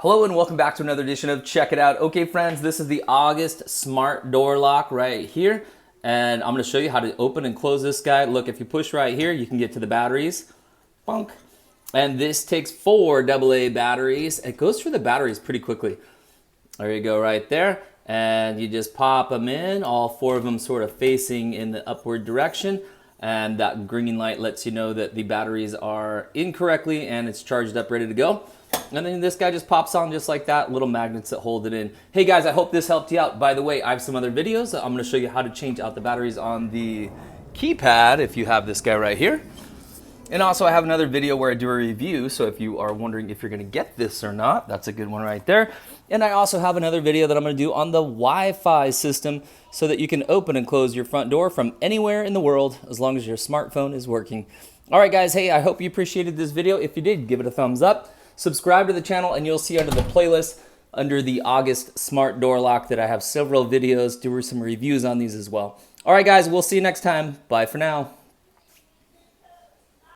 Hello and welcome back to another edition of Check It Out. Okay friends, this is the August smart door lock right here. And I'm gonna show you how to open and close this guy. Look, if you push right here, you can get to the batteries. Bonk. And this takes 4 AA batteries. It goes through the batteries pretty quickly. There you go right there. And you just pop them in, all 4 of them sort of facing in the upward direction. And that green light lets you know that the batteries are in correctly and it's charged up, ready to go. And then this guy just pops on just like that, little magnets that hold it in. Hey guys, I hope this helped you out. By the way, I have some other videos. I'm gonna show you how to change out the batteries on the keypad if you have this guy right here. And also I have another video where I do a review, so if you are wondering if you're gonna get this or not, that's a good one right there. And I also have another video that I'm gonna do on the Wi-Fi system so that you can open and close your front door from anywhere in the world as long as your smartphone is working. All right guys, hey, I hope you appreciated this video. If you did, give it a thumbs up. Subscribe to the channel and you'll see under the playlist under the August smart door lock that I have several videos, do some reviews on these as well. All right guys, we'll see you next time. Bye for now.